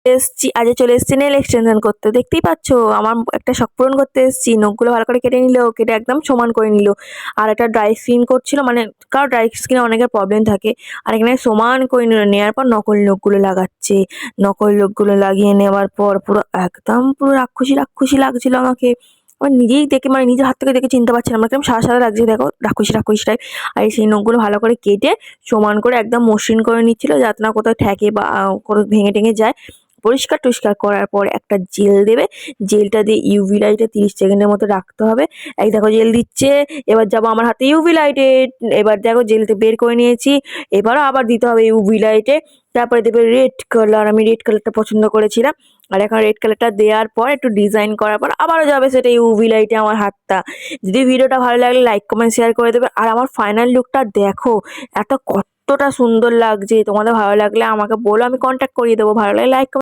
এসছি আজ চলে এসছি নেল এক্সটেনশন করতে। দেখতেই পাচ্ছ আমার একটা শখ পূরণ করতে এসছি। নখগুলো ভালো করে কেটে নিল, কেটে একদম সমান করে নিল। আর একটা ড্রাই স্কিন করছিল, মানে কারো ড্রাই স্কিনে অনেকের প্রবলেম থাকে। আর এখানে সমান করে নিল, নেওয়ার পর নকল নখগুলো লাগাচ্ছে। নকল নখগুলো লাগিয়ে নেওয়ার পর পুরো একদম পুরো রাক্ষসী রাক্ষসী লাগছিল আমাকে। আমার নিজেই দেখে, মানে নিজের হাত থেকে দেখে চিনতে পারছিলাম না, কেমন সাদা সাদা লাগছে দেখো, রাক্ষসী রাক্ষসী টাইপ। আর সেই নখগুলো ভালো করে কেটে সমান করে একদম মসৃণ করে নিচ্ছিল, যাতে না কোথাও ঠেকে বা কোনো ভেঙে টেঙে যায়। পরিষ্কার টরিষ্কার করার পর একটা জেল দেবে। জেলটা দিয়ে ইউভি লাইটে 30 সেকেন্ডের মতো রাখতে হবে। এই দেখো জেল দিচ্ছে। এবার যাবো আমার হাতে ইউভি লাইটে। এবার দেখো জেলটা বের করে নিয়েছি। এবারও আবার দিতে হবে ইউভি লাইটে। তারপরে দেবে রেড কালার। আমি রেড কালারটা পছন্দ করেছিলাম। আর এখন রেড কালারটা দেওয়ার পর একটু ডিজাইন করার পর আবারও যাবে সেটা ইউভি লাইটে আমার হাতটা। যদি ভিডিওটা ভালো লাগলে লাইক কমেন্ট শেয়ার করে দেবে। আর আমার ফাইনাল লুকটা দেখো, এত কতটা সুন্দর লাগছে। তোমাদের ভালো লাগলে আমাকে বলো, আমি কন্ট্যাক্ট করিয়ে দেবো। ভালো লাগলে লাইক